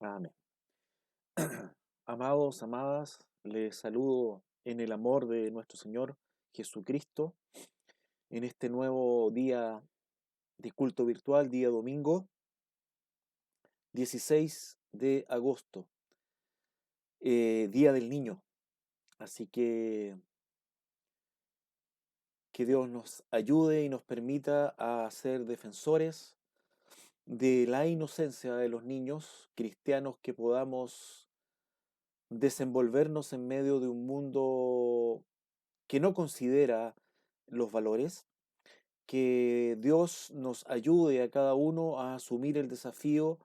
Amén. Amados, amadas, les saludo en el amor de nuestro Señor Jesucristo en este nuevo día de culto virtual, día domingo, 16 de agosto, Día del Niño. Así que Dios nos ayude y nos permita a ser defensores de la inocencia de los niños cristianos, que podamos desenvolvernos en medio de un mundo que no considera los valores, que Dios nos ayude a cada uno a asumir el desafío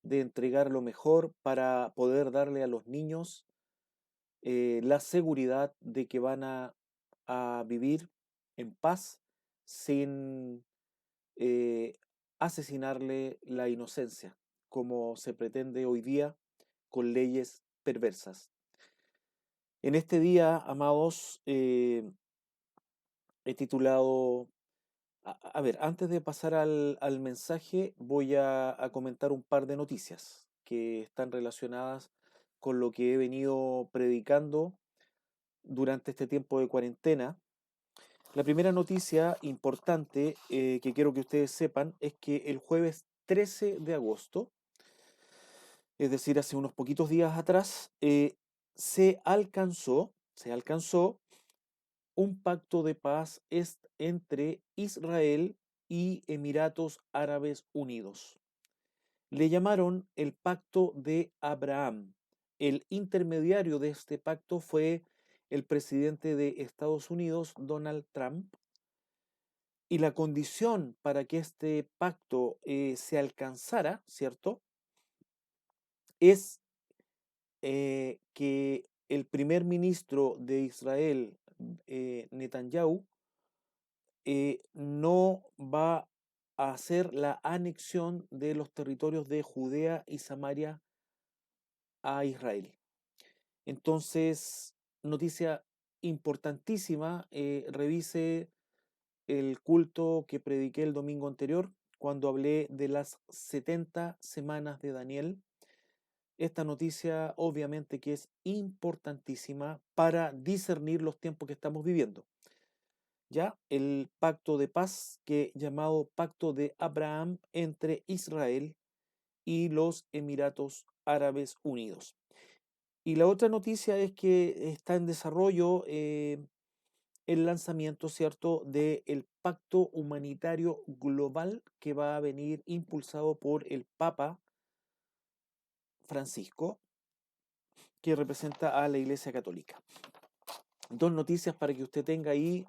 de entregar lo mejor para poder darle a los niños la seguridad de que van a vivir en paz sin eh, asesinarle la inocencia, como se pretende hoy día con leyes perversas. En este día, amados, he titulado. A ver, antes de pasar al mensaje, voy a comentar un par de noticias que están relacionadas con lo que he venido predicando durante este tiempo de cuarentena. La primera noticia importante que quiero que ustedes sepan es que el jueves 13 de agosto, es decir, hace unos poquitos días atrás, se alcanzó un pacto de paz entre Israel y Emiratos Árabes Unidos. Le llamaron el Pacto de Abraham. El intermediario de este pacto fue el presidente de Estados Unidos, Donald Trump, y la condición para que este pacto se alcanzara, ¿cierto?, es que el primer ministro de Israel, Netanyahu, no va a hacer la anexión de los territorios de Judea y Samaria a Israel. Entonces, noticia importantísima, revise el culto que prediqué el domingo anterior, cuando hablé de las 70 semanas de Daniel. Esta noticia obviamente que es importantísima para discernir los tiempos que estamos viviendo. Ya el pacto de paz, que llamado Pacto de Abraham, entre Israel y los Emiratos Árabes Unidos. Y la otra noticia es que está en desarrollo el lanzamiento, ¿cierto?, del Pacto Humanitario Global, que va a venir impulsado por el Papa Francisco, que representa a la Iglesia Católica. Dos noticias para que usted tenga ahí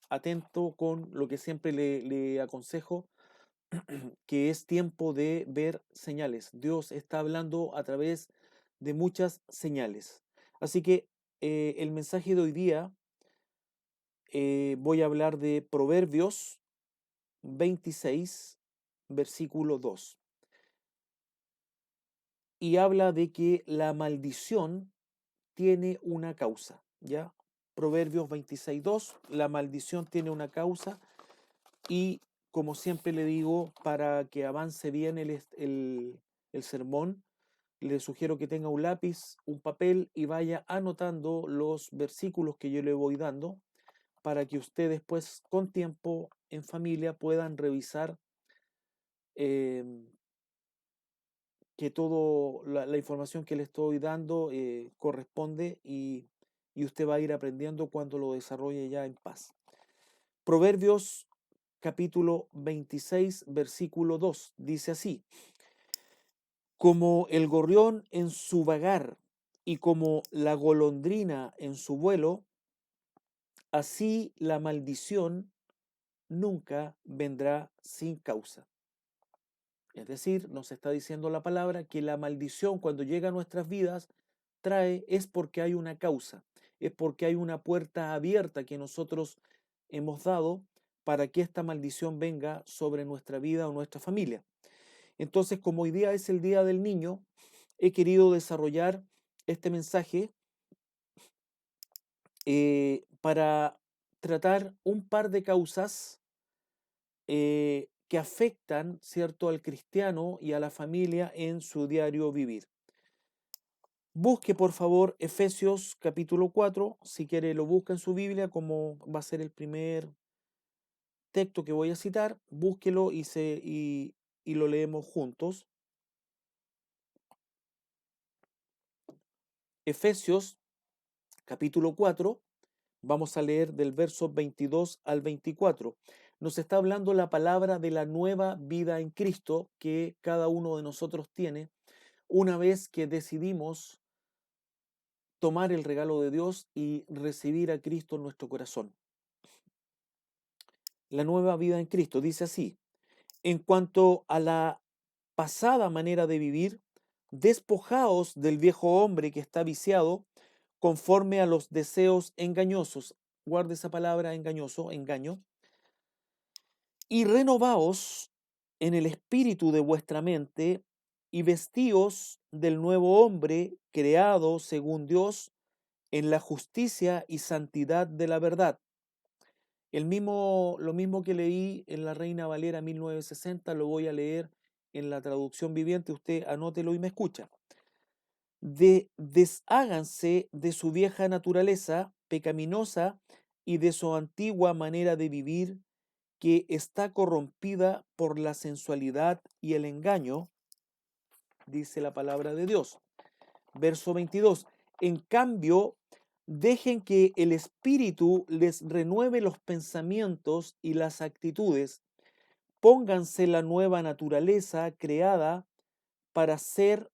atento con lo que siempre le aconsejo, que es tiempo de ver señales. Dios está hablando a través de muchas señales. Así que el mensaje de hoy día, voy a hablar de Proverbios 26, versículo 2. Y habla de que la maldición tiene una causa, ¿ya? Proverbios 26, 2, la maldición tiene una causa. Y como siempre le digo, para que avance bien el sermón, le sugiero que tenga un lápiz, un papel y vaya anotando los versículos que yo le voy dando, para que ustedes después, con tiempo, en familia, puedan revisar eh, que toda la información que le estoy dando corresponde, y usted va a ir aprendiendo cuando lo desarrolle ya en paz. Proverbios capítulo 26, versículo 2, dice así: como el gorrión en su vagar y como la golondrina en su vuelo, así la maldición nunca vendrá sin causa. Es decir, nos está diciendo la palabra que la maldición, cuando llega a nuestras vidas, es porque hay una causa, es porque hay una puerta abierta que nosotros hemos dado para que esta maldición venga sobre nuestra vida o nuestra familia. Entonces, como hoy día es el Día del Niño, he querido desarrollar este mensaje para tratar un par de causas que afectan, ¿cierto?, al cristiano y a la familia en su diario vivir. Busque por favor Efesios capítulo 4, si quiere lo busca en su Biblia, como va a ser el primer texto que voy a citar, búsquelo y lo leemos juntos. Efesios capítulo 4, vamos a leer del verso 22 al 24. Nos está hablando la palabra de la nueva vida en Cristo que cada uno de nosotros tiene una vez que decidimos tomar el regalo de Dios y recibir a Cristo en nuestro corazón. La nueva vida en Cristo dice así: en cuanto a la pasada manera de vivir, despojaos del viejo hombre que está viciado conforme a los deseos engañosos. Guarde esa palabra engañoso, engaño. Y renovaos en el espíritu de vuestra mente y vestíos del nuevo hombre creado según Dios en la justicia y santidad de la verdad. Lo mismo que leí en la Reina Valera 1960, lo voy a leer en la traducción viviente, usted anótelo y me escucha. Desháganse de su vieja naturaleza pecaminosa y de su antigua manera de vivir que está corrompida por la sensualidad y el engaño, dice la palabra de Dios. Verso 22. En cambio, dejen que el Espíritu les renueve los pensamientos y las actitudes. Pónganse la nueva naturaleza creada para ser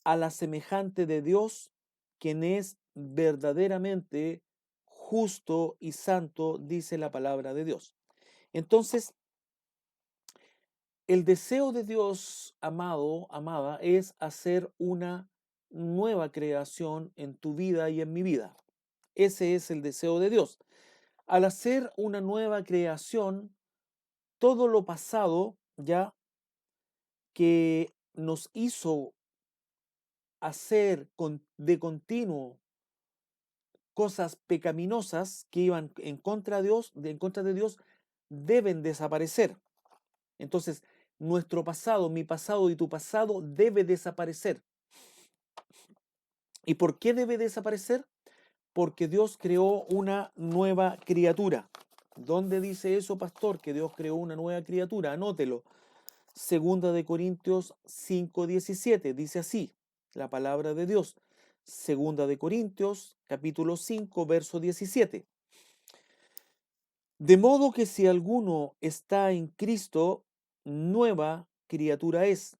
a la semejante de Dios, quien es verdaderamente justo y santo, dice la palabra de Dios. Entonces, el deseo de Dios, amado, amada, es hacer una nueva creación en tu vida y en mi vida. Ese es el deseo de Dios. Al hacer una nueva creación, todo lo pasado ya que nos hizo hacer de continuo cosas pecaminosas que iban en contra de Dios, deben desaparecer. Entonces, nuestro pasado, mi pasado y tu pasado debe desaparecer. ¿Y por qué debe desaparecer? Porque Dios creó una nueva criatura. ¿Dónde dice eso, pastor? Que Dios creó una nueva criatura. Anótelo. Segunda de Corintios 5:17. Dice así la palabra de Dios. Segunda de Corintios, capítulo 5, verso 17. De modo que si alguno está en Cristo, nueva criatura es.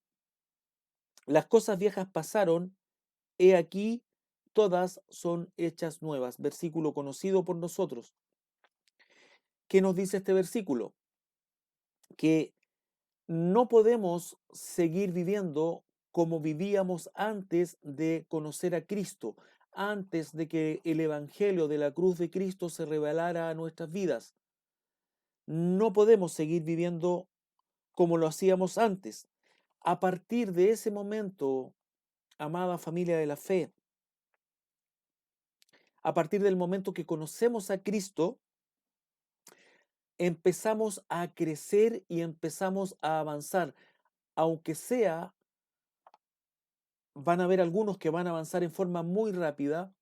Las cosas viejas pasaron, he aquí, todas son hechas nuevas. Versículo conocido por nosotros. ¿Qué nos dice este versículo? Que no podemos seguir viviendo como vivíamos antes de conocer a Cristo, antes de que el Evangelio de la cruz de Cristo se revelara a nuestras vidas. No podemos seguir viviendo como lo hacíamos antes. A partir de ese momento, amada familia de la fe, a partir del momento que conocemos a Cristo, empezamos a crecer y empezamos a avanzar, aunque sea, van a haber algunos que van a avanzar en forma muy rápida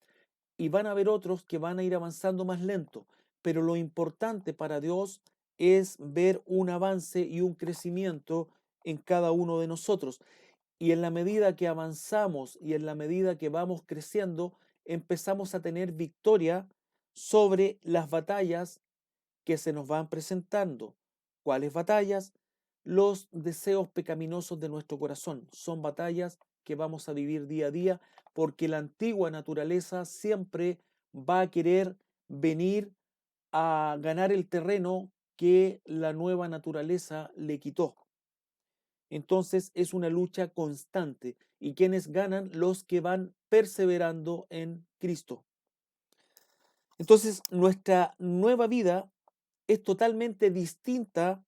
y van a haber otros que van a ir avanzando más lento, pero lo importante para Dios es ver un avance y un crecimiento en cada uno de nosotros. Y en la medida que avanzamos y en la medida que vamos creciendo, empezamos a tener victoria sobre las batallas que se nos van presentando. ¿Cuáles batallas? Los deseos pecaminosos de nuestro corazón. Son batallas que vamos a vivir día a día porque la antigua naturaleza siempre va a querer venir a ganar el terreno que la nueva naturaleza le quitó. Entonces es una lucha constante. ¿Y quienes ganan? Los que van perseverando en Cristo. Entonces nuestra nueva vida es totalmente distinta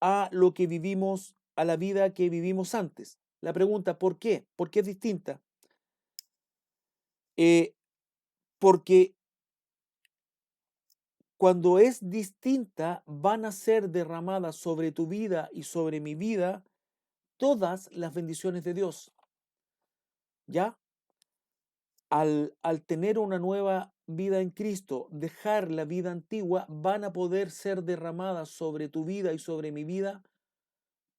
a lo que vivimos, a la vida que vivimos antes. La pregunta, ¿por qué? ¿Por qué es distinta? Porque cuando es distinta, van a ser derramadas sobre tu vida y sobre mi vida todas las bendiciones de Dios. ¿Ya? Al tener una nueva vida en Cristo, dejar la vida antigua, van a poder ser derramadas sobre tu vida y sobre mi vida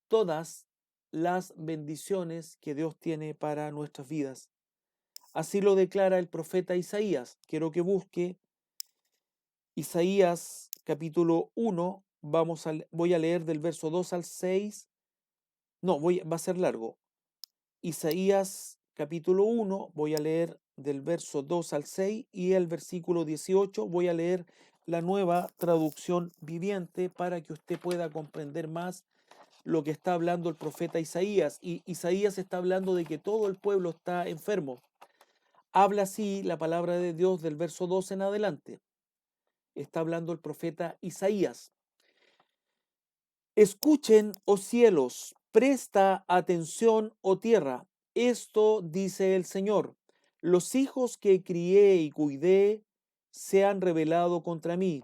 todas las bendiciones que Dios tiene para nuestras vidas. Así lo declara el profeta Isaías. Quiero que busque Isaías capítulo 1. Voy a leer del verso 2 al 6. No, va a ser largo. Isaías capítulo 1, voy a leer del verso 2 al 6 y el versículo 18 voy a leer la nueva traducción viviente para que usted pueda comprender más lo que está hablando el profeta Isaías. Y Isaías está hablando de que todo el pueblo está enfermo. Habla así la palabra de Dios del verso 2 en adelante. Está hablando el profeta Isaías. Escuchen, oh cielos, presta atención, oh tierra. Esto dice el Señor. Los hijos que crié y cuidé se han rebelado contra mí.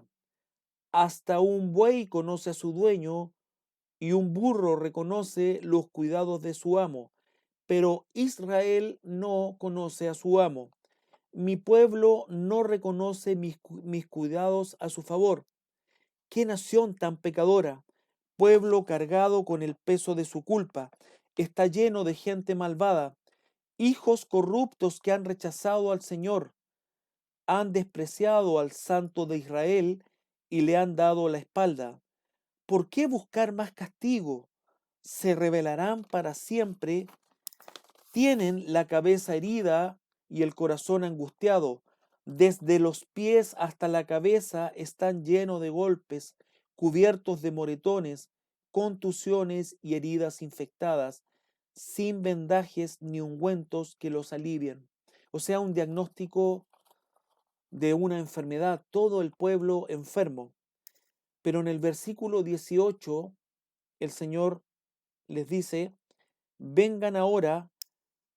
Hasta un buey conoce a su dueño y un burro reconoce los cuidados de su amo. Pero Israel no conoce a su amo. Mi pueblo no reconoce mis cuidados a su favor. ¡Qué nación tan pecadora! Pueblo cargado con el peso de su culpa. Está lleno de gente malvada, hijos corruptos que han rechazado al Señor, han despreciado al Santo de Israel y le han dado la espalda. ¿Por qué buscar más castigo? Se rebelarán para siempre. Tienen la cabeza herida y el corazón angustiado. Desde los pies hasta la cabeza están llenos de golpes, cubiertos de moretones, contusiones y heridas infectadas, sin vendajes ni ungüentos que los alivien. O sea, un diagnóstico de una enfermedad, todo el pueblo enfermo. Pero en el versículo 18, el Señor les dice, vengan ahora.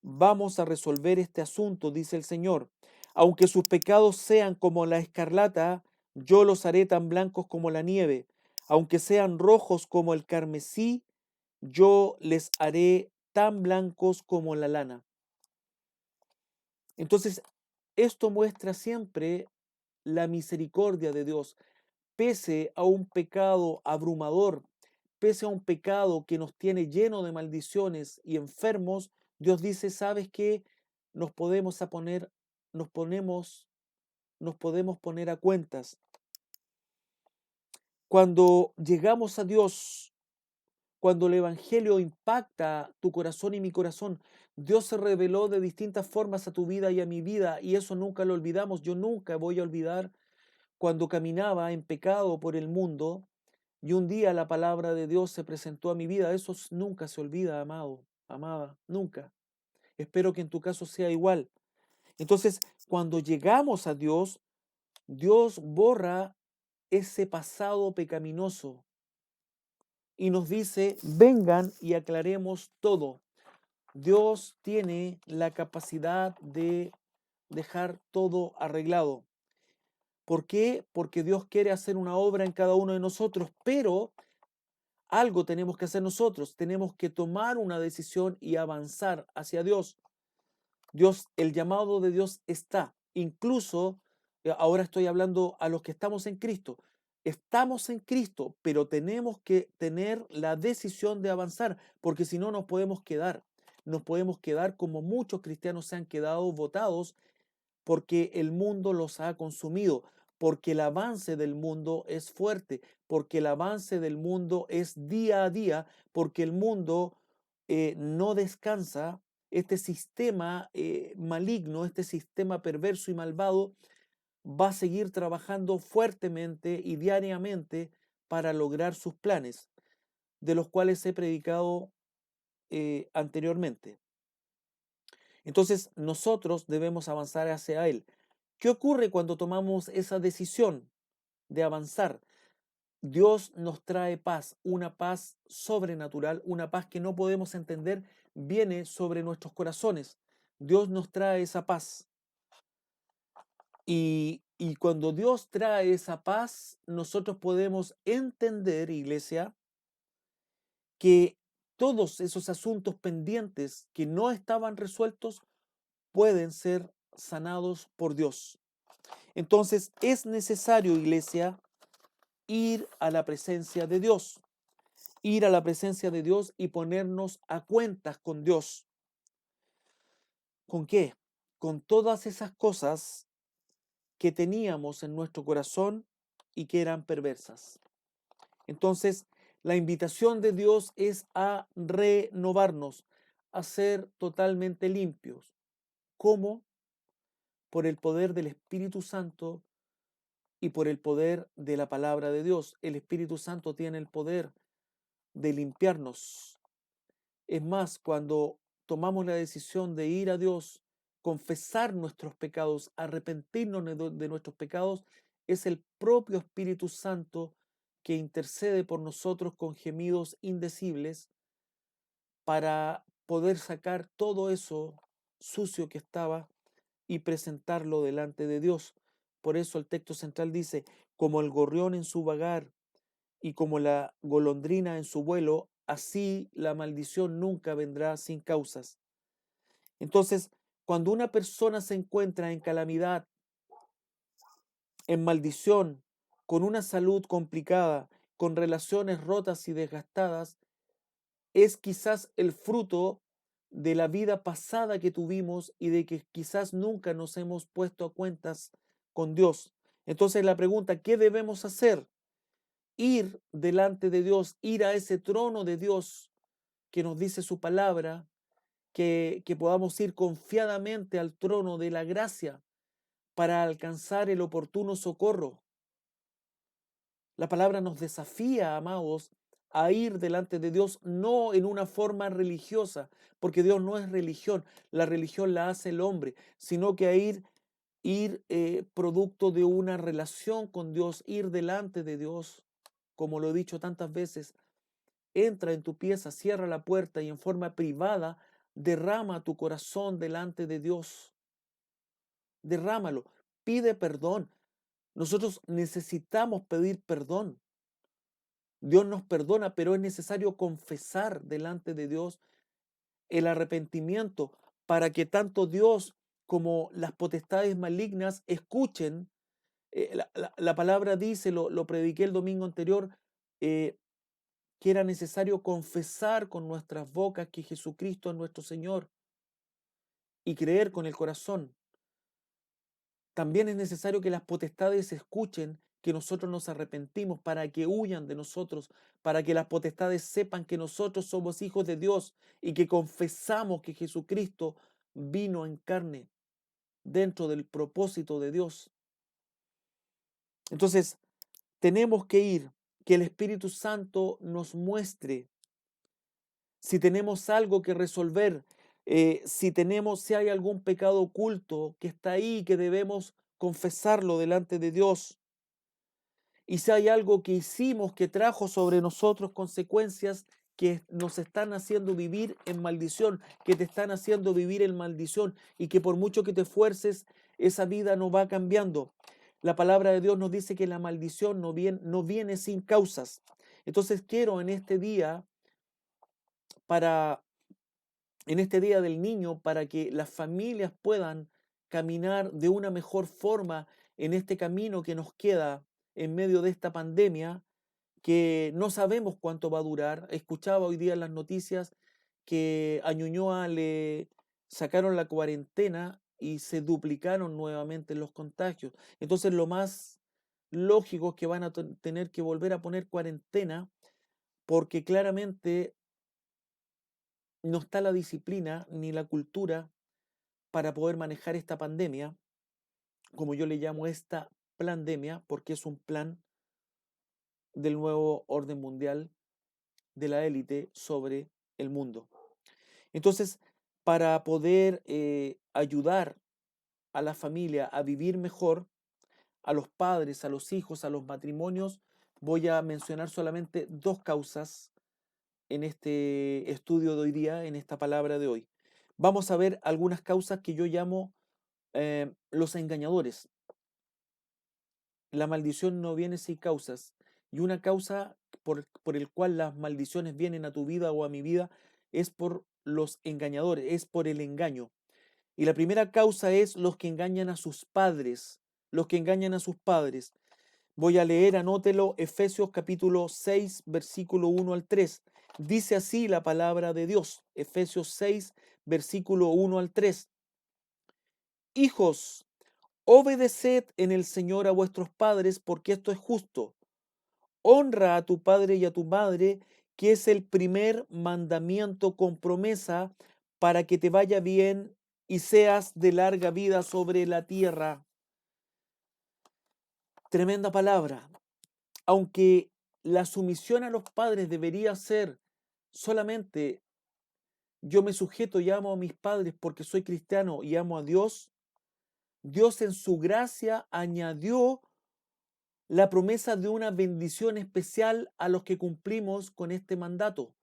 Vamos a resolver este asunto, dice el Señor. Aunque sus pecados sean como la escarlata, yo los haré tan blancos como la nieve. Aunque sean rojos como el carmesí, yo les haré tan blancos como la lana. Entonces, esto muestra siempre la misericordia de Dios, pese a un pecado abrumador, pese a un pecado que nos tiene lleno de maldiciones y enfermos. Dios dice, ¿sabes qué? Nos podemos a poner, nos ponemos, nos podemos poner a cuentas. Cuando llegamos a Dios, cuando el Evangelio impacta tu corazón y mi corazón, Dios se reveló de distintas formas a tu vida y a mi vida, y eso nunca lo olvidamos. Yo nunca voy a olvidar cuando caminaba en pecado por el mundo y un día la palabra de Dios se presentó a mi vida. Eso nunca se olvida, amado, amada, nunca. Espero que en tu caso sea igual. Entonces, cuando llegamos a Dios, Dios borra ese pasado pecaminoso y nos dice, vengan y aclaremos todo. Dios tiene la capacidad de dejar todo arreglado. ¿Por qué? Porque Dios quiere hacer una obra en cada uno de nosotros, pero algo tenemos que hacer nosotros. Tenemos que tomar una decisión y avanzar hacia Dios. Dios, el llamado de Dios está. Incluso, ahora estoy hablando a los que estamos en Cristo. Estamos en Cristo, pero tenemos que tener la decisión de avanzar, porque si no nos podemos quedar. Nos podemos quedar como muchos cristianos se han quedado botados porque el mundo los ha consumido, porque el avance del mundo es fuerte, porque el avance del mundo es día a día, porque el mundo no descansa. Este sistema maligno, este sistema perverso y malvado va a seguir trabajando fuertemente y diariamente para lograr sus planes, de los cuales he predicado anteriormente. Entonces nosotros debemos avanzar hacia Él. ¿Qué ocurre cuando tomamos esa decisión de avanzar? Dios nos trae paz, una paz sobrenatural, una paz que no podemos entender, viene sobre nuestros corazones. Dios nos trae esa paz. Y Y cuando Dios trae esa paz, nosotros podemos entender, iglesia, que todos esos asuntos pendientes que no estaban resueltos pueden ser sanados por Dios. Entonces es necesario, iglesia, ir a la presencia de Dios, ir a la presencia de Dios y ponernos a cuentas con Dios. ¿Con qué? Con todas esas cosas que teníamos en nuestro corazón y que eran perversas. Entonces, la invitación de Dios es a renovarnos, a ser totalmente limpios. ¿Cómo? Por el poder del Espíritu Santo y por el poder de la palabra de Dios. El Espíritu Santo tiene el poder de limpiarnos. Es más, cuando tomamos la decisión de ir a Dios, confesar nuestros pecados, arrepentirnos de nuestros pecados, es el propio Espíritu Santo que intercede por nosotros con gemidos indecibles para poder sacar todo eso sucio que estaba y presentarlo delante de Dios. Por eso el texto central dice, como el gorrión en su vagar y como la golondrina en su vuelo, así la maldición nunca vendrá sin causas. Entonces, cuando una persona se encuentra en calamidad, en maldición, con una salud complicada, con relaciones rotas y desgastadas, es quizás el fruto de la vida pasada que tuvimos y de que quizás nunca nos hemos puesto a cuentas con Dios. Entonces la pregunta, ¿qué debemos hacer? Ir delante de Dios, ir a ese trono de Dios que nos dice su palabra, que podamos ir confiadamente al trono de la gracia para alcanzar el oportuno socorro. La palabra nos desafía, amados, a ir delante de Dios no en una forma religiosa, porque Dios no es religión, la religión la hace el hombre, sino que a ir producto de una relación con Dios, ir delante de Dios, como lo he dicho tantas veces, entra en tu pieza, cierra la puerta y en forma privada derrama tu corazón delante de Dios. Derrámalo, pide perdón. Nosotros necesitamos pedir perdón. Dios nos perdona, pero es necesario confesar delante de Dios el arrepentimiento para que tanto Dios como las potestades malignas escuchen. La palabra dice, lo prediqué el domingo anterior, que era necesario confesar con nuestras bocas que Jesucristo es nuestro Señor y creer con el corazón. También es necesario que las potestades escuchen que nosotros nos arrepentimos para que huyan de nosotros, para que las potestades sepan que nosotros somos hijos de Dios y que confesamos que Jesucristo vino en carne dentro del propósito de Dios. Entonces, tenemos que ir, que el Espíritu Santo nos muestre si tenemos algo que resolver, si hay algún pecado oculto que está ahí, que debemos confesarlo delante de Dios. Y si hay algo que hicimos que trajo sobre nosotros consecuencias que nos están haciendo vivir en maldición, que te están haciendo vivir en maldición y que por mucho que te esfuerces, esa vida no va cambiando. La palabra de Dios nos dice que la maldición no viene sin causas. Entonces quiero para, en este día del niño, para que las familias puedan caminar de una mejor forma en este camino que nos queda en medio de esta pandemia, que no sabemos cuánto va a durar. Escuchaba hoy día en las noticias que a Ñuñoa le sacaron la cuarentena y se duplicaron nuevamente los contagios. Entonces lo más lógico es que van a tener que volver a poner cuarentena porque claramente no está la disciplina ni la cultura para poder manejar esta pandemia, como yo le llamo esta plandemia, porque es un plan del nuevo orden mundial de la élite sobre el mundo. Entonces, para poder ayudar a la familia a vivir mejor, a los padres, a los hijos, a los matrimonios, voy a mencionar solamente dos causas en este estudio de hoy día, en esta palabra de hoy. Vamos a ver algunas causas que yo llamo los engañadores. la maldición no viene sin causas. Y una causa por el cual las maldiciones vienen a tu vida o a mi vida es por los engañadores, es por el engaño. Y la primera causa es los que engañan a sus padres, los que engañan a sus padres. Voy a leer, anótelo, Efesios capítulo 6, versículo 1 al 3. Dice así la palabra de Dios, Efesios 6, versículo 1 al 3. Hijos, obedeced en el Señor a vuestros padres, porque esto es justo. Honra a tu padre y a tu madre, que es el primer mandamiento con promesa para que te vaya bien y seas de larga vida sobre la tierra. Tremenda palabra. Aunque la sumisión a los padres debería ser solamente yo me sujeto y amo a mis padres porque soy cristiano y amo a Dios, Dios en su gracia añadió la promesa de una bendición especial a los que cumplimos con este mandato.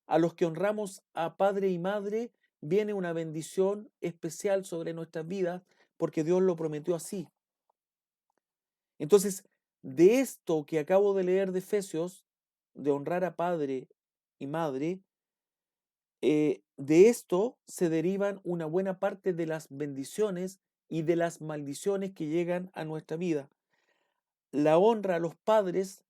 A los que honramos a padre y madre, viene una bendición especial sobre nuestras vidas porque Dios lo prometió así. Entonces, de esto que acabo de leer de Efesios, de honrar a padre y madre, de esto se derivan una buena parte de las bendiciones y de las maldiciones que llegan a nuestra vida. La honra a los padres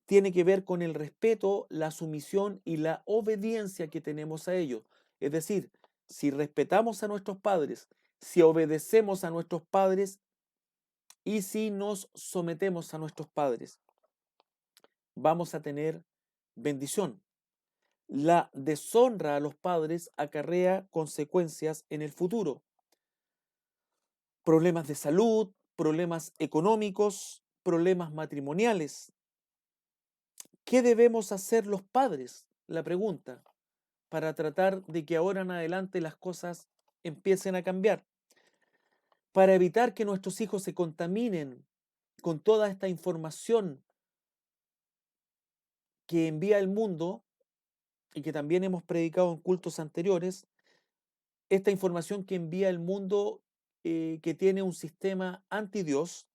tiene que ver con el respeto, la sumisión y la obediencia que tenemos a ellos. Es decir, si respetamos a nuestros padres, si obedecemos a nuestros padres y si nos sometemos a nuestros padres, vamos a tener bendición. La deshonra a los padres acarrea consecuencias en el futuro. Problemas de salud, problemas económicos, problemas matrimoniales. ¿Qué debemos hacer los padres? La pregunta, para tratar de que ahora en adelante las cosas empiecen a cambiar, para evitar que nuestros hijos se contaminen con toda esta información que envía el mundo y que también hemos predicado en cultos anteriores, esta información que envía el mundo que tiene un sistema anti-Dios.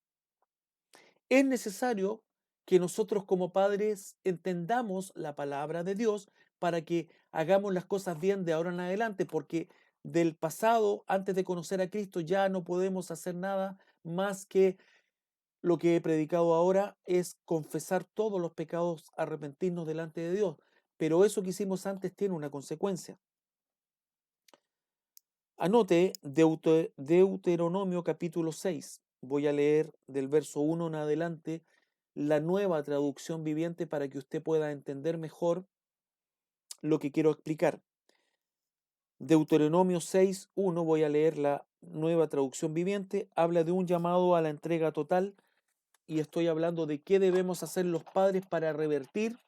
Es necesario que nosotros como padres entendamos la palabra de Dios para que hagamos las cosas bien de ahora en adelante, porque del pasado, antes de conocer a Cristo, ya no podemos hacer nada más que lo que he predicado ahora, es confesar todos los pecados, arrepentirnos delante de Dios. Pero eso que hicimos antes tiene una consecuencia. Anote Deuteronomio capítulo 6. Voy a leer del verso 1 en adelante la nueva traducción viviente para que usted pueda entender mejor lo que quiero explicar. Deuteronomio 6:1, voy a leer la nueva traducción viviente, habla de un llamado a la entrega total y estoy hablando de qué debemos hacer los padres para revertir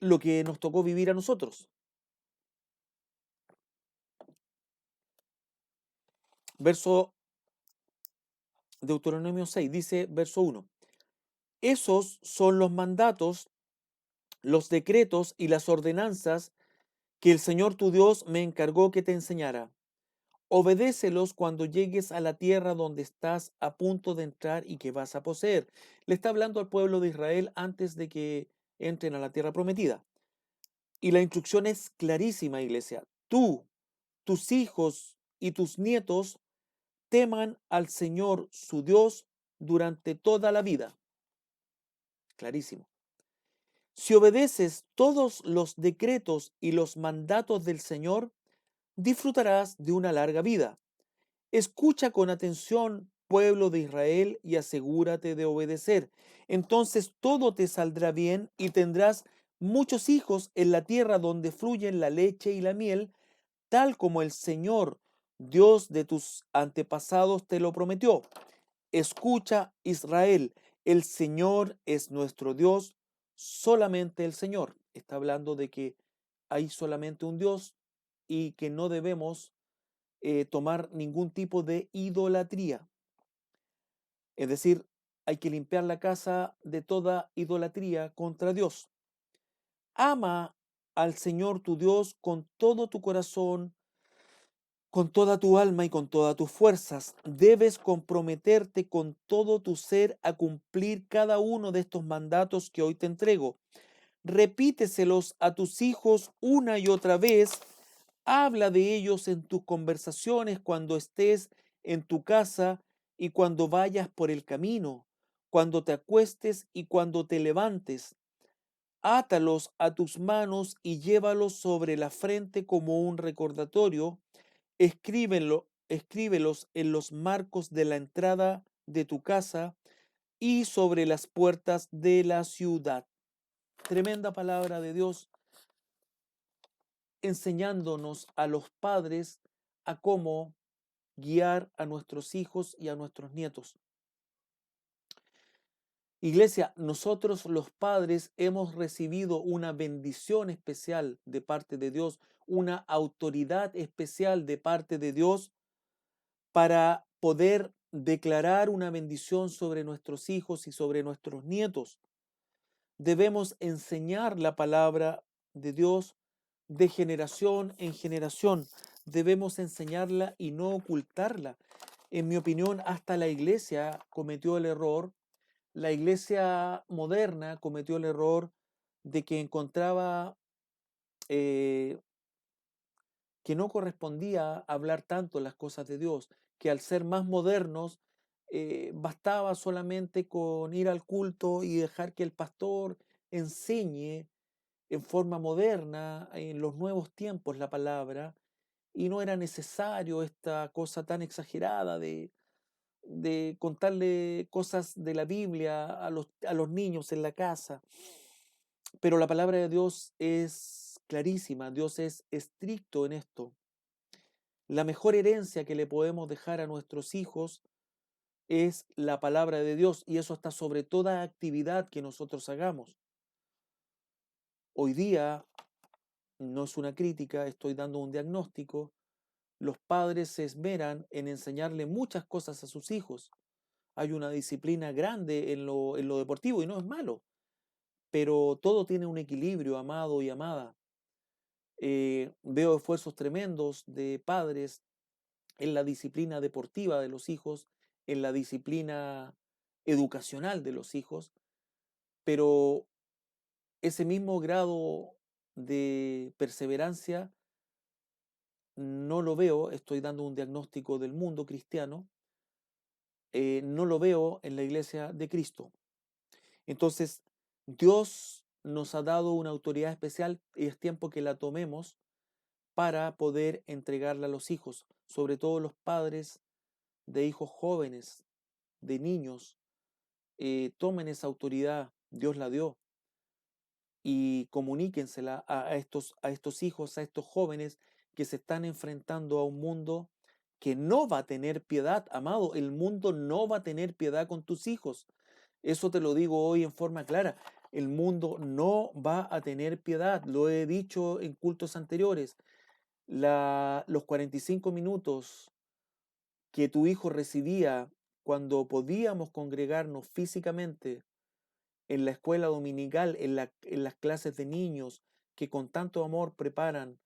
lo que nos tocó vivir a nosotros. Verso Deuteronomio 6 dice, verso 1, esos son los mandatos, los decretos y las ordenanzas que el Señor tu Dios me encargó que te enseñara. Obedécelos cuando llegues a la tierra donde estás a punto de entrar y que vas a poseer. Le está hablando al pueblo de Israel antes de que entren a la tierra prometida. Y la instrucción es clarísima, iglesia. Tú, tus hijos y tus nietos teman al Señor su Dios durante toda la vida. Clarísimo. Si obedeces todos los decretos y los mandatos del Señor, disfrutarás de una larga vida. Escucha con atención, pueblo de Israel, y asegúrate de obedecer. Entonces todo te saldrá bien y tendrás muchos hijos en la tierra donde fluyen la leche y la miel, tal como el Señor, Dios de tus antepasados, te lo prometió. Escucha, Israel, el Señor es nuestro Dios, solamente el Señor. Está hablando de que hay solamente un Dios y que no debemos tomar ningún tipo de idolatría. Es decir, hay que limpiar la casa de toda idolatría contra Dios. Ama al Señor tu Dios con todo tu corazón, con toda tu alma y con todas tus fuerzas. Debes comprometerte con todo tu ser a cumplir cada uno de estos mandatos que hoy te entrego. Repíteselos a tus hijos una y otra vez. Habla de ellos en tus conversaciones cuando estés en tu casa y cuando vayas por el camino, cuando te acuestes y cuando te levantes. Átalos a tus manos y llévalos sobre la frente como un recordatorio. Escríbelos en los marcos de la entrada de tu casa y sobre las puertas de la ciudad. Tremenda palabra de Dios enseñándonos a los padres a cómo guiar a nuestros hijos y a nuestros nietos. Iglesia, nosotros los padres hemos recibido una bendición especial de parte de Dios, una autoridad especial de parte de Dios para poder declarar una bendición sobre nuestros hijos y sobre nuestros nietos. Debemos enseñar la palabra de Dios de generación en generación. Debemos enseñarla y no ocultarla. En mi opinión, hasta la iglesia cometió el error, la iglesia moderna cometió el error de que encontraba eh, que no correspondía hablar tanto las cosas de Dios, que al ser más modernos bastaba solamente con ir al culto y dejar que el pastor enseñe en forma moderna, en los nuevos tiempos, la palabra, y no era necesario esta cosa tan exagerada de contarle cosas de la Biblia a los niños en la casa. Pero la palabra de Dios es clarísima, Dios es estricto en esto. La mejor herencia que le podemos dejar a nuestros hijos es la palabra de Dios y eso está sobre toda actividad que nosotros hagamos. Hoy día, no es una crítica, estoy dando un diagnóstico, los padres se esmeran en enseñarle muchas cosas a sus hijos. Hay una disciplina grande en lo deportivo y no es malo, pero todo tiene un equilibrio, amado y amada. Veo esfuerzos tremendos de padres en la disciplina deportiva de los hijos, en la disciplina educacional de los hijos, pero ese mismo grado de perseverancia no lo veo, estoy dando un diagnóstico del mundo cristiano, no lo veo en la iglesia de Cristo. Entonces, Dios nos ha dado una autoridad especial y es tiempo que la tomemos para poder entregarla a los hijos, sobre todo los padres de hijos jóvenes, de niños. Tomen esa autoridad, Dios la dio, y comuníquensela a estos hijos, a estos jóvenes que se están enfrentando a un mundo que no va a tener piedad, amado. El mundo no va a tener piedad con tus hijos. Eso te lo digo hoy en forma clara. El mundo no va a tener piedad. Lo he dicho en cultos anteriores. Los 45 minutos que tu hijo recibía cuando podíamos congregarnos físicamente en la escuela dominical, en las clases de niños que con tanto amor preparan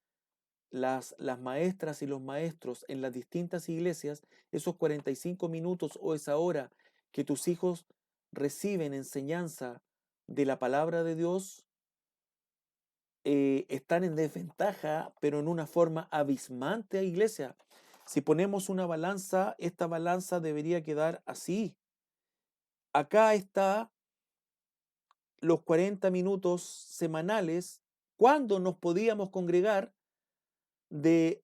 las maestras y los maestros en las distintas iglesias, esos 45 minutos o esa hora que tus hijos reciben enseñanza de la palabra de Dios, están en desventaja, pero en una forma abismante, iglesia. Si ponemos una balanza, esta balanza debería quedar así. Acá está los 40 minutos semanales, cuando nos podíamos congregar de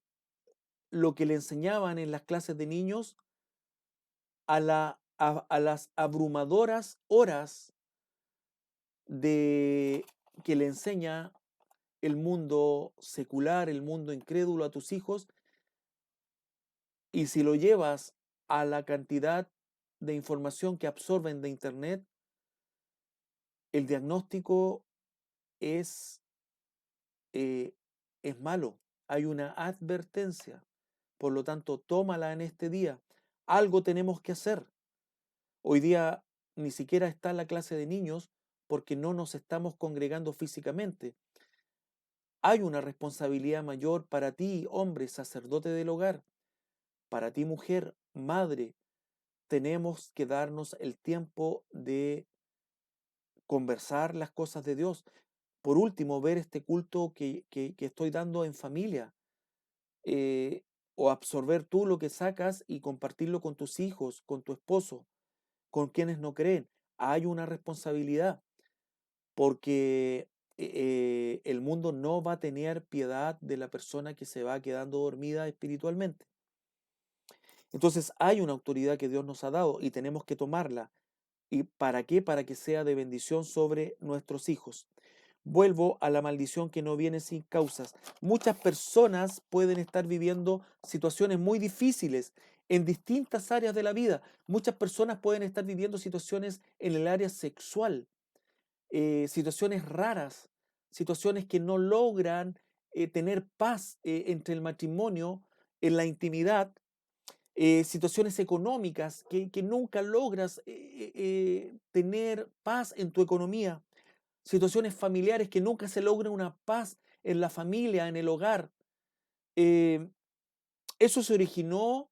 lo que le enseñaban en las clases de niños a las abrumadoras horas de que le enseña el mundo secular, el mundo incrédulo a tus hijos, y si lo llevas a la cantidad de información que absorben de Internet, el diagnóstico es, eh, es malo. Hay una advertencia. Por lo tanto, tómala en este día. Algo tenemos que hacer. Hoy día ni siquiera está la clase de niños porque no nos estamos congregando físicamente. hay una responsabilidad mayor para ti, hombre, sacerdote del hogar, para ti, mujer, madre. Tenemos que darnos el tiempo de conversar las cosas de Dios. Por último, ver este culto que estoy dando en familia, eh, o absorber tú lo que sacas y compartirlo con tus hijos, con tu esposo, con quienes no creen. Hay una responsabilidad porque el mundo no va a tener piedad de la persona que se va quedando dormida espiritualmente. Entonces hay una autoridad que Dios nos ha dado y tenemos que tomarla. ¿Y para qué? Para que sea de bendición sobre nuestros hijos. Vuelvo a la maldición que no viene sin causas. Muchas personas pueden estar viviendo situaciones muy difíciles en distintas áreas de la vida. Muchas personas pueden estar viviendo situaciones en el área sexual, situaciones raras, situaciones que no logran tener paz entre el matrimonio, en la intimidad, situaciones económicas que nunca logras tener paz en tu economía, situaciones familiares que nunca se logra una paz en la familia, en el hogar. Eh, Eso se originó,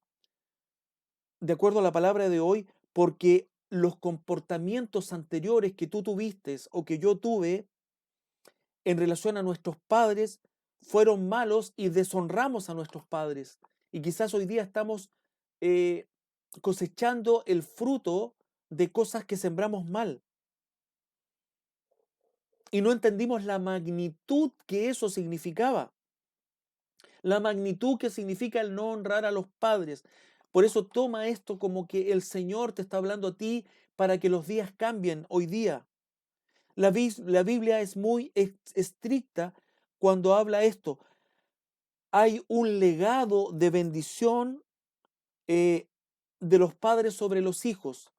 de acuerdo a la palabra de hoy, porque los comportamientos anteriores que tú tuviste o que yo tuve en relación a nuestros padres fueron malos y deshonramos a nuestros padres. Y quizás hoy día estamos eh, cosechando el fruto de cosas que sembramos mal. Y no entendimos la magnitud que eso significaba, la magnitud que significa el no honrar a los padres. Por eso toma esto como que el Señor te está hablando a ti para que los días cambien hoy día. La Biblia es muy estricta cuando habla esto. Hay un legado de bendición eh, de los padres sobre los hijos.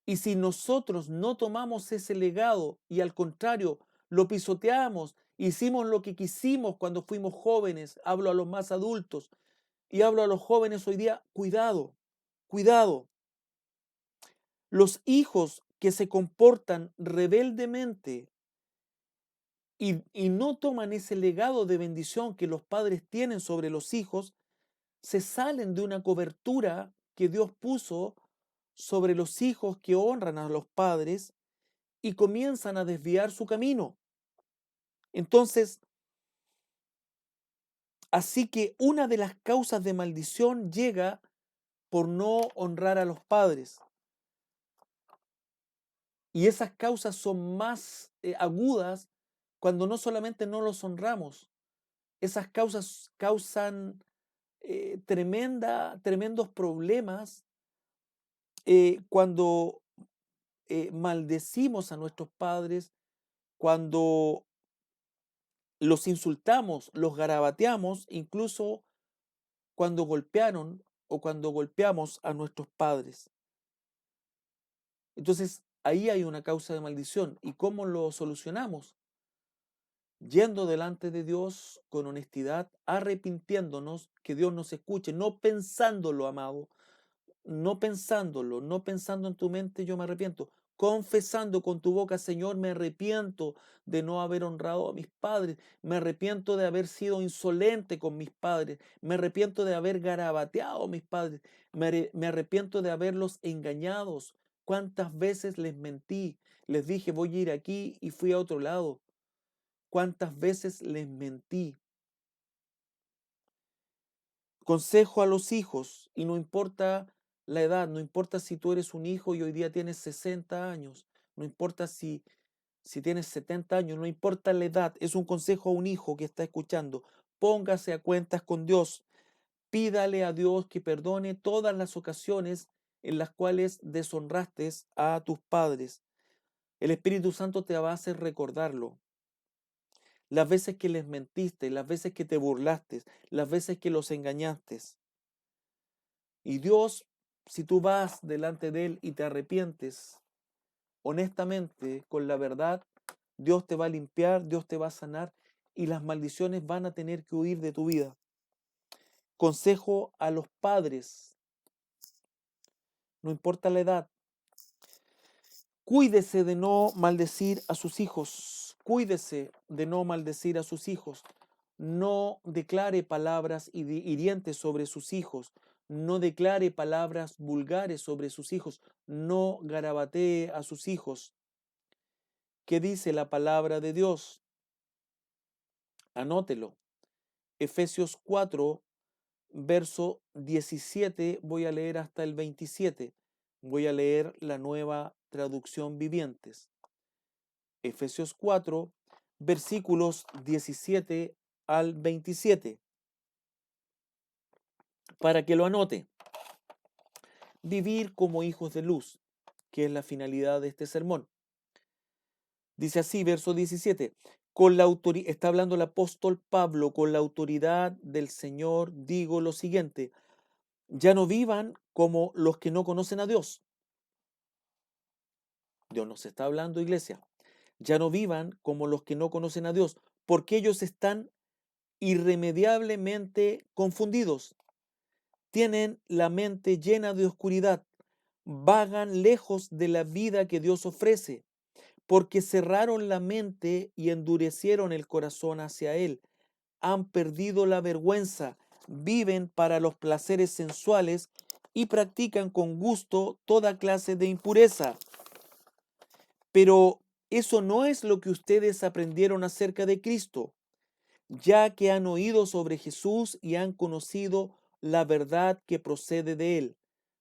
Y si nosotros no tomamos ese legado y al contrario lo pisoteamos, hicimos lo que quisimos cuando fuimos jóvenes, hablo a los más adultos y hablo a los jóvenes hoy día, cuidado, cuidado. Los hijos que se comportan rebeldemente y no toman ese legado de bendición que los padres tienen sobre los hijos, se salen de una cobertura que Dios puso sobre los hijos que honran a los padres y comienzan a desviar su camino. Entonces, así que una de las causas de maldición llega por no honrar a los padres. Y esas causas son más agudas cuando no solamente no los honramos, esas causas causan tremendos problemas cuando maldecimos a nuestros padres, cuando los insultamos, los garabateamos, incluso cuando golpearon o cuando golpeamos a nuestros padres. Entonces, ahí hay una causa de maldición. ¿Y cómo lo solucionamos? Yendo delante de Dios con honestidad, arrepintiéndonos, que Dios nos escuche, no pensándolo, amado, no pensándolo, no pensando en tu mente, yo me arrepiento, confesando con tu boca, Señor, me arrepiento de no haber honrado a mis padres, me arrepiento de haber sido insolente con mis padres, me arrepiento de haber garabateado a mis padres, me arrepiento de haberlos engañados. ¿Cuántas veces les mentí? Les dije, voy a ir aquí y fui a otro lado. ¿Cuántas veces les mentí? Consejo a los hijos, y no importa la edad, no importa si tú eres un hijo y hoy día tienes 60 años, no importa si tienes 70 años, no importa la edad, es un consejo a un hijo que está escuchando. Póngase a cuentas con Dios, pídale a Dios que perdone todas las ocasiones en las cuales deshonraste a tus padres. El Espíritu Santo te va a hacer recordarlo. Las veces que les mentiste, las veces que te burlaste, las veces que los engañaste. Y Dios, si tú vas delante de Él y te arrepientes honestamente, con la verdad, Dios te va a limpiar, Dios te va a sanar y las maldiciones van a tener que huir de tu vida. Consejo a los padres, no importa la edad, cuídese de no maldecir a sus hijos, cuídese de no maldecir a sus hijos. no declare palabras hirientes sobre sus hijos, no declare palabras vulgares sobre sus hijos, no garabatee a sus hijos. ¿Qué dice la palabra de Dios? Anótelo. Efesios 4, verso 17, voy a leer hasta el 27. Voy a leer la nueva traducción vivientes. Efesios 4, versículos 17 al 27. Para que lo anote. Vivir como hijos de luz, que es la finalidad de este sermón. Dice así, verso 17. Está hablando el apóstol Pablo, con la autoridad del Señor digo lo siguiente: ya no vivan como los que no conocen a Dios. Dios nos está hablando, iglesia. Ya no vivan como los que no conocen a Dios, porque ellos están irremediablemente confundidos. Tienen la mente llena de oscuridad, vagan lejos de la vida que Dios ofrece, porque cerraron la mente y endurecieron el corazón hacia Él. Han perdido la vergüenza, viven para los placeres sensuales y practican con gusto toda clase de impureza. Pero eso no es lo que ustedes aprendieron acerca de Cristo, ya que han oído sobre Jesús y han conocido la verdad que procede de Él.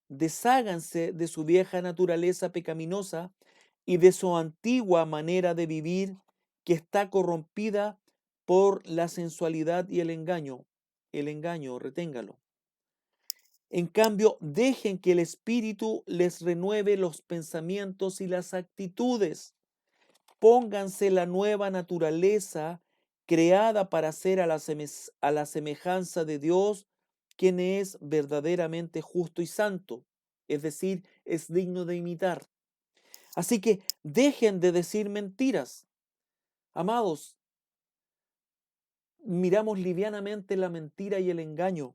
Desháganse de su vieja naturaleza pecaminosa y de su antigua manera de vivir que está corrompida por la sensualidad y el engaño. El engaño, reténgalo. En cambio, dejen que el Espíritu les renueve los pensamientos y las actitudes. Pónganse la nueva naturaleza creada para ser a la semejanza de Dios, quien es verdaderamente justo y santo, es decir, es digno de imitar. Así que dejen de decir mentiras. Amados, miramos livianamente la mentira y el engaño,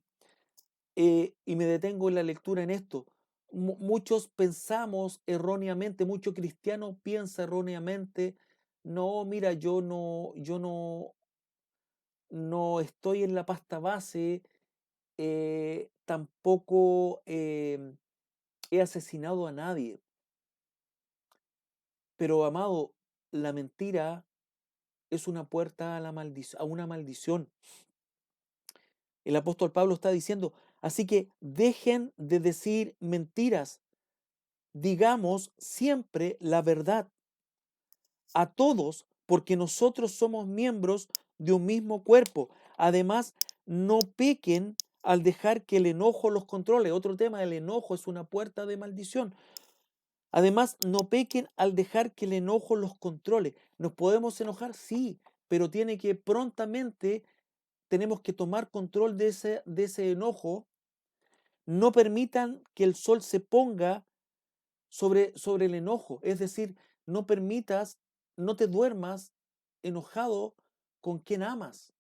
y me detengo en la lectura en esto. Muchos pensamos erróneamente, mucho cristiano piensa erróneamente: no, mira, yo no estoy en la pasta base, tampoco he asesinado a nadie. Pero, amado, la mentira es una puerta a a una maldición. El apóstol Pablo está diciendo, así que dejen de decir mentiras, digamos siempre la verdad a todos, porque nosotros somos miembros de un mismo cuerpo. Además, no pequen al dejar que el enojo los controle. Otro tema, el enojo es una puerta de maldición. Además, no pequen al dejar que el enojo los controle. ¿Nos podemos enojar? Sí, pero tiene que prontamente, tenemos que tomar control de ese enojo. No permitan que el sol se ponga sobre el enojo. Es decir, no permitas, no te duermas enojado con quien amas.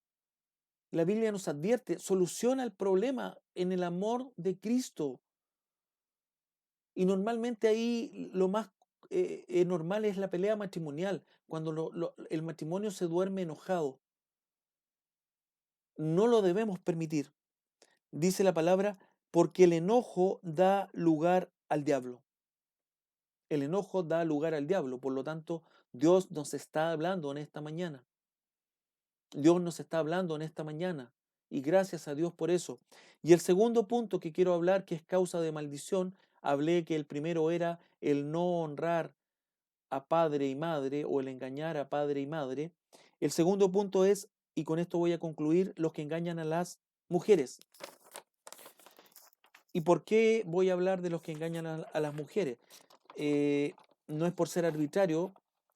La Biblia nos advierte, soluciona el problema en el amor de Cristo. Y normalmente ahí lo más normal es la pelea matrimonial, cuando el matrimonio se duerme enojado. No lo debemos permitir. Dice la palabra, porque el enojo da lugar al diablo. El enojo da lugar al diablo. Por lo tanto, Dios nos está hablando en esta mañana. Dios nos está hablando en esta mañana. Y gracias a Dios por eso. Y el segundo punto que quiero hablar, que es causa de maldición, hablé que el primero era el no honrar a padre y madre, o el engañar a padre y madre. El segundo punto es, y con esto voy a concluir, los que engañan a las mujeres. ¿Y por qué voy a hablar de los que engañan a las mujeres? No es por ser arbitrario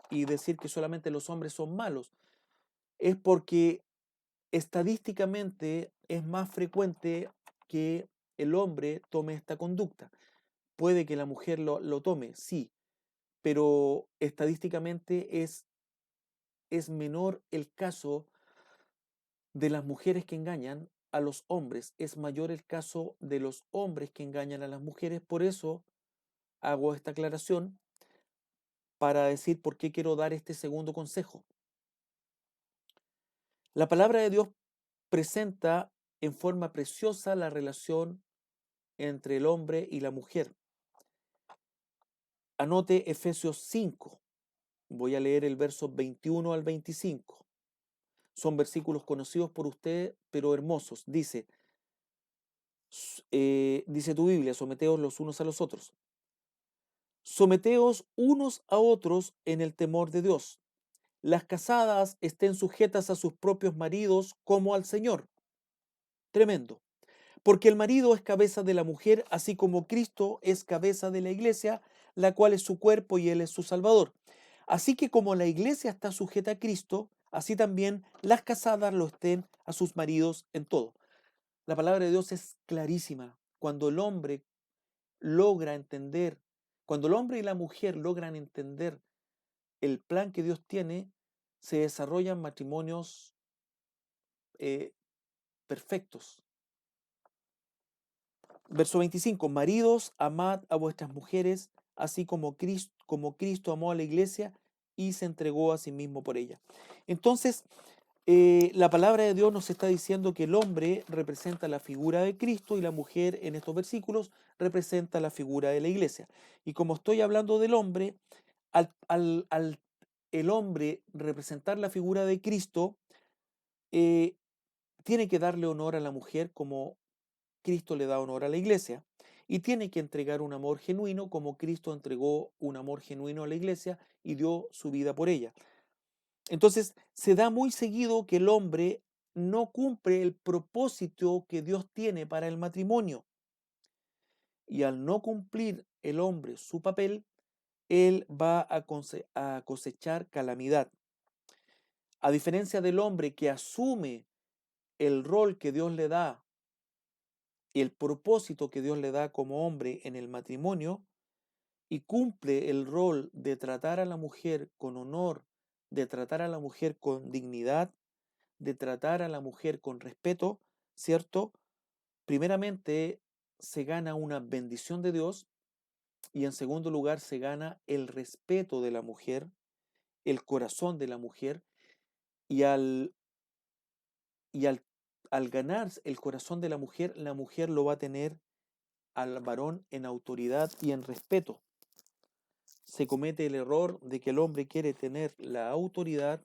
y decir que solamente los hombres son malos, es porque estadísticamente es más frecuente que el hombre tome esta conducta. Puede que la mujer lo tome, sí, pero estadísticamente es menor el caso de las mujeres que engañan a los hombres, es mayor el caso de los hombres que engañan a las mujeres. Por eso hago esta aclaración, para decir por qué quiero dar este segundo consejo. La palabra de Dios presenta en forma preciosa la relación entre el hombre y la mujer. Anote Efesios 5. Voy a leer el verso 21 al 25. Son versículos conocidos por usted, pero hermosos. Dice tu Biblia, someteos los unos a los otros. Someteos unos a otros en el temor de Dios. Las casadas estén sujetas a sus propios maridos como al Señor. Tremendo. Porque el marido es cabeza de la mujer, así como Cristo es cabeza de la iglesia, la cual es su cuerpo y él es su Salvador. Así que como la iglesia está sujeta a Cristo, así también las casadas lo estén a sus maridos en todo. La palabra de Dios es clarísima. Cuando el hombre logra entender, cuando el hombre y la mujer logran entender el plan que Dios tiene, se desarrollan matrimonios perfectos. Verso 25, maridos, amad a vuestras mujeres, así como Cristo amó a la iglesia y se entregó a sí mismo por ella. Entonces, la palabra de Dios nos está diciendo que el hombre representa la figura de Cristo y la mujer en estos versículos representa la figura de la iglesia. Y como estoy hablando del hombre, al el hombre representar la figura de Cristo, eh, tiene que darle honor a la mujer como Cristo le da honor a la iglesia y tiene que entregar un amor genuino como Cristo entregó un amor genuino a la iglesia y dio su vida por ella. Entonces, se da muy seguido que el hombre no cumple el propósito que Dios tiene para el matrimonio. Y al no cumplir el hombre su papel, él va a cosechar calamidad. A diferencia del hombre que asume el rol que Dios le da, el propósito que Dios le da como hombre en el matrimonio, y cumple el rol de tratar a la mujer con honor, de tratar a la mujer con dignidad, de tratar a la mujer con respeto, ¿cierto? Primeramente se gana una bendición de Dios y en segundo lugar se gana el respeto de la mujer, el corazón de la mujer y y al, al ganar el corazón de la mujer lo va a tener al varón en autoridad y en respeto. Se comete el error de que el hombre quiere tener la autoridad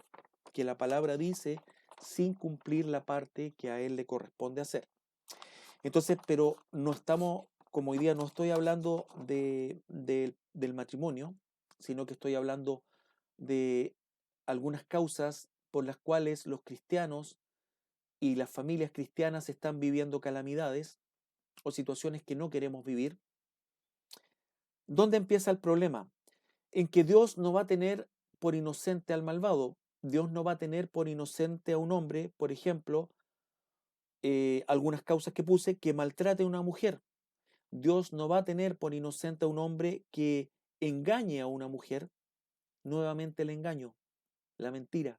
que la palabra dice sin cumplir la parte que a él le corresponde hacer. Entonces, pero no estamos, como hoy día no estoy hablando del matrimonio, sino que estoy hablando de algunas causas por las cuales los cristianos y las familias cristianas están viviendo calamidades o situaciones que no queremos vivir. ¿Dónde empieza el problema? En que Dios no va a tener por inocente al malvado. Dios no va a tener por inocente a un hombre, por ejemplo, algunas causas que puse, que maltrate a una mujer. Dios no va a tener por inocente a un hombre que engañe a una mujer. Nuevamente el engaño, la mentira.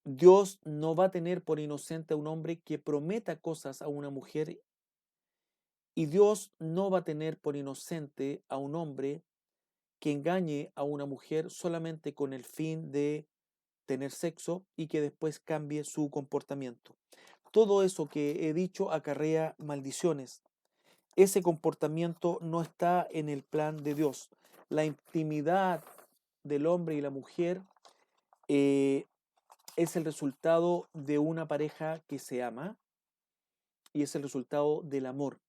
Dios no va a tener por inocente a un hombre que prometa cosas a una mujer y Dios no va a tener por inocente a un hombre que engañe a una mujer solamente con el fin de tener sexo y que después cambie su comportamiento. Todo eso que he dicho acarrea maldiciones. Ese comportamiento no está en el plan de Dios. La intimidad del hombre y la mujer eh, es el resultado de una pareja que se ama y es el resultado del amor.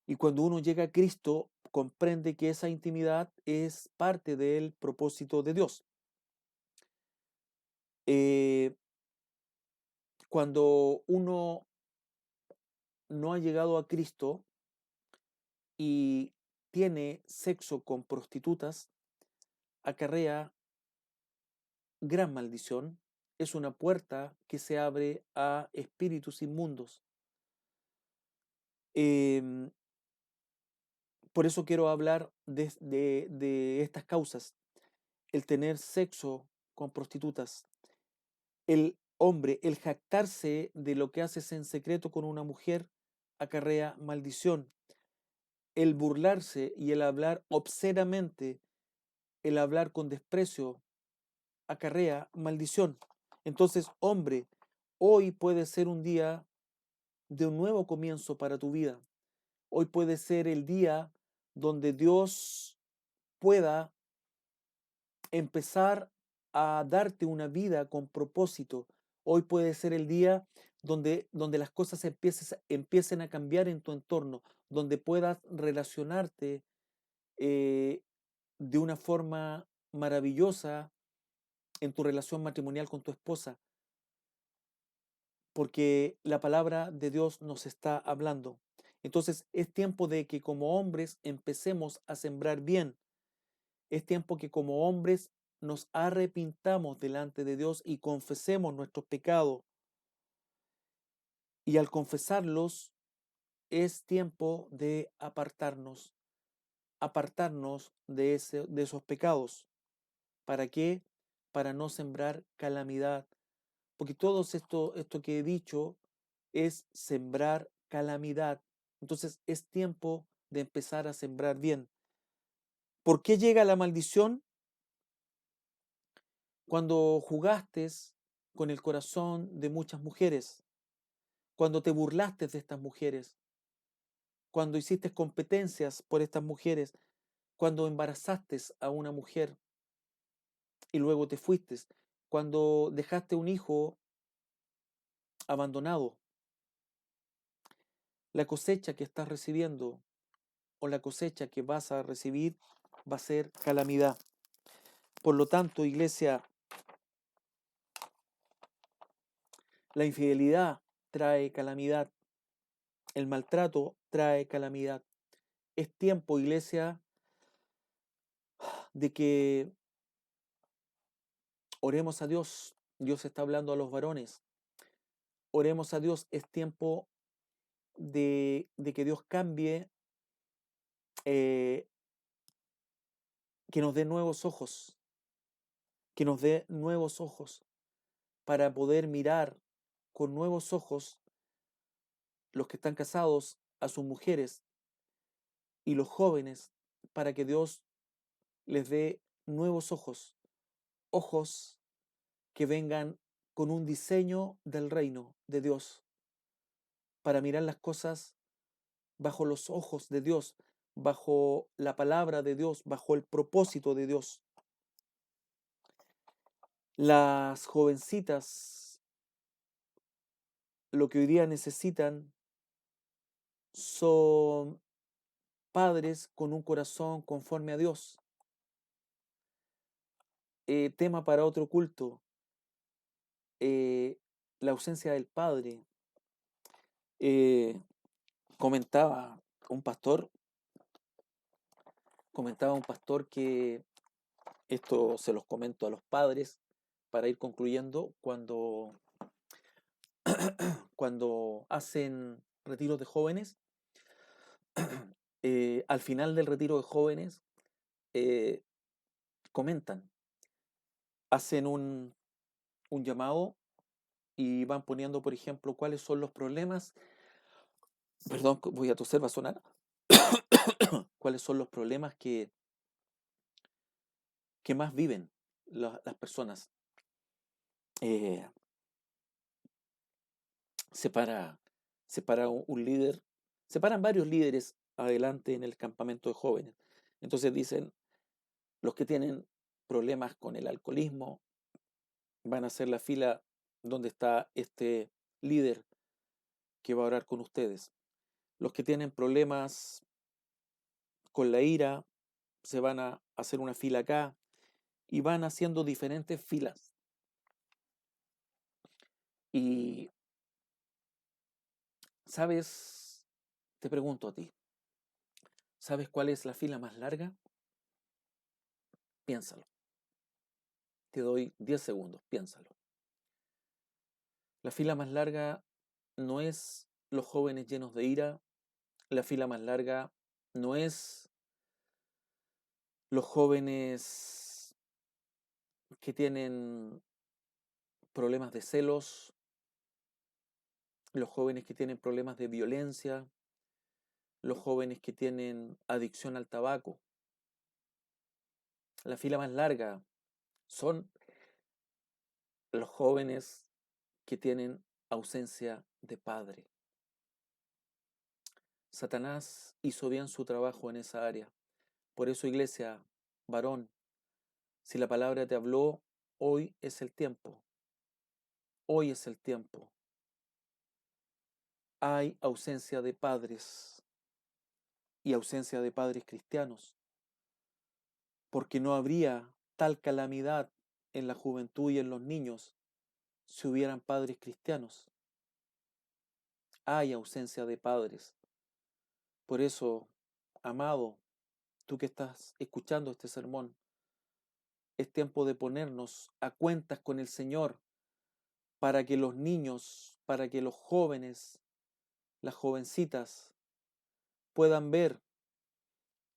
Y cuando uno llega a Cristo, comprende que esa intimidad es parte del propósito de Dios. Eh, Cuando uno no ha llegado a Cristo y tiene sexo con prostitutas, acarrea gran maldición, es una puerta que se abre a espíritus inmundos. Em, por eso quiero hablar de estas causas. El tener sexo con prostitutas, el hombre, el jactarse de lo que haces en secreto con una mujer, acarrea maldición. El burlarse y el hablar obscenamente, el hablar con desprecio, acarrea maldición. Entonces, hombre, Hoy puede ser un día de un nuevo comienzo para tu vida. Hoy puede ser el día donde Dios pueda empezar a darte una vida con propósito. Hoy puede ser el día donde las cosas empiecen a cambiar en tu entorno, donde puedas relacionarte eh, de una forma maravillosa en tu relación matrimonial con tu esposa, porque la palabra de Dios nos está hablando. Entonces es tiempo de que como hombres empecemos a sembrar bien. Es tiempo que como hombres nos arrepintamos delante de Dios y confesemos nuestros pecados. Y al confesarlos es tiempo de apartarnos de esos pecados. ¿Para qué? Para no sembrar calamidad. Porque todo esto que he dicho es sembrar calamidad. Entonces es tiempo de empezar a sembrar bien. ¿Por qué llega la maldición? Cuando jugaste con el corazón de muchas mujeres, cuando te burlaste de estas mujeres, cuando hiciste competencias por estas mujeres, cuando embarazaste a una mujer y luego te fuiste, cuando dejaste un hijo abandonado, la cosecha que estás recibiendo o la cosecha que vas a recibir va a ser calamidad. Por lo tanto, iglesia, la infidelidad trae calamidad, el maltrato trae calamidad. Es tiempo, iglesia, de que oremos a Dios. Dios está hablando a los varones. Oremos a Dios. Es tiempo de que Dios cambie, eh, que nos dé nuevos ojos, que nos dé nuevos ojos para poder mirar con nuevos ojos los que están casados a sus mujeres y los jóvenes, para que Dios les dé nuevos ojos, ojos que vengan con un diseño del reino de Dios, para mirar las cosas bajo los ojos de Dios, bajo la palabra de Dios, bajo el propósito de Dios. Las jovencitas lo que hoy día necesitan son padres con un corazón conforme a Dios. Tema para otro culto, la ausencia del padre. Eh, comentaba un pastor, que esto se los comento a los padres para ir concluyendo, cuando hacen retiros de jóvenes, al final del retiro de jóvenes, eh, comentan, hacen un llamado y van poniendo, por ejemplo, cuáles son los problemas, perdón, voy a toser, va a sonar, cuáles son los problemas que más viven las personas. Eh, se para, se para un líder, se paran varios líderes adelante en el campamento de jóvenes. Entonces dicen, los que tienen problemas con el alcoholismo van a hacer la fila donde está este líder que va a orar con ustedes. Los que tienen problemas con la ira se van a hacer una fila acá y van haciendo diferentes filas. Y, ¿sabes? Te pregunto a ti, ¿sabes cuál es la fila más larga? Piénsalo. Te doy 10 segundos, piénsalo. La fila más larga no es los jóvenes llenos de ira, la fila más larga no es los jóvenes que tienen problemas de celos, los jóvenes que tienen problemas de violencia, los jóvenes que tienen adicción al tabaco. La fila más larga son los jóvenes que tienen ausencia de padre. Satanás hizo bien su trabajo en esa área. Por eso, iglesia, varón, si la palabra te habló, hoy es el tiempo. Hoy es el tiempo. Hay ausencia de padres y ausencia de padres cristianos, porque no habría tal calamidad en la juventud y en los niños si hubieran padres cristianos. Hay ausencia de padres. Por eso, amado, tú que estás escuchando este sermón, es tiempo de ponernos a cuentas con el Señor para que los niños, para que los jóvenes, las jovencitas puedan ver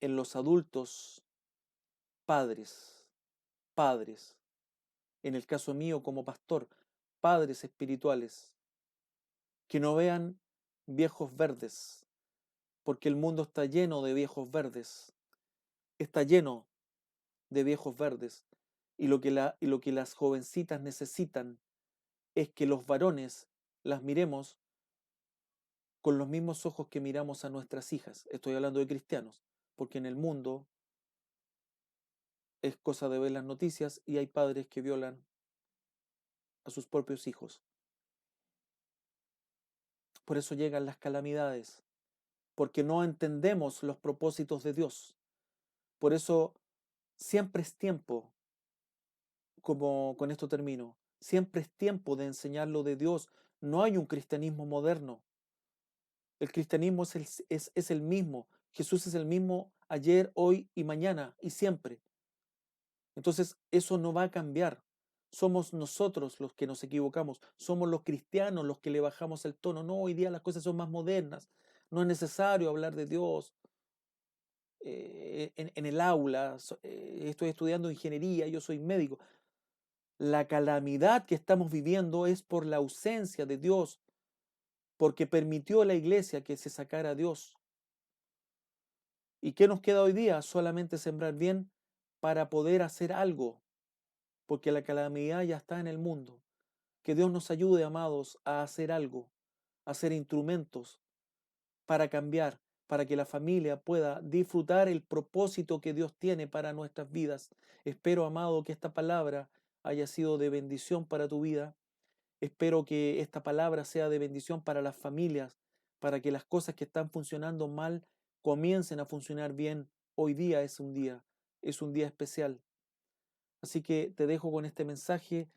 en los adultos padres, padres. En el caso mío como pastor, padres espirituales, que no vean viejos verdes, porque el mundo está lleno de viejos verdes, está lleno de viejos verdes, y lo que las jovencitas necesitan es que los varones las miremos con los mismos ojos que miramos a nuestras hijas. Estoy hablando de cristianos, porque en el mundo es cosa de ver las noticias y hay padres que violan a sus propios hijos. Por eso llegan las calamidades, porque no entendemos los propósitos de Dios. Por eso siempre es tiempo, como con esto termino, siempre es tiempo de enseñar lo de Dios. No hay un cristianismo moderno. El cristianismo es el mismo. Jesús es el mismo ayer, hoy y mañana y siempre. Entonces eso no va a cambiar. Somos nosotros los que nos equivocamos. Somos los cristianos los que le bajamos el tono. No, hoy día las cosas son más modernas. No es necesario hablar de Dios en el aula. Estoy estudiando ingeniería, yo soy médico. La calamidad que estamos viviendo es por la ausencia de Dios, porque permitió la iglesia que se sacara a Dios. ¿Y qué nos queda hoy día? Solamente sembrar bien para poder hacer algo, porque la calamidad ya está en el mundo. Que Dios nos ayude, amados, a hacer algo, a ser instrumentos para cambiar, para que la familia pueda disfrutar el propósito que Dios tiene para nuestras vidas. Espero, amado, que esta palabra haya sido de bendición para tu vida. Espero que esta palabra sea de bendición para las familias, para que las cosas que están funcionando mal comiencen a funcionar bien. Hoy día es un día especial. Así que te dejo con este mensaje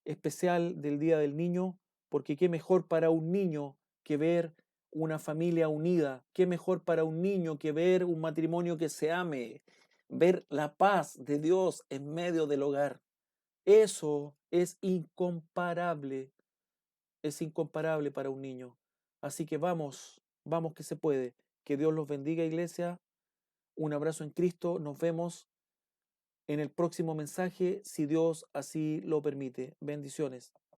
especial del Día del Niño, porque qué mejor para un niño que ver una familia unida, qué mejor para un niño que ver un matrimonio que se ame, ver la paz de Dios en medio del hogar. Eso es incomparable para un niño. Así que vamos, vamos que se puede. Que Dios los bendiga, iglesia. Un abrazo en Cristo. Nos vemos en el próximo mensaje, si Dios así lo permite. Bendiciones.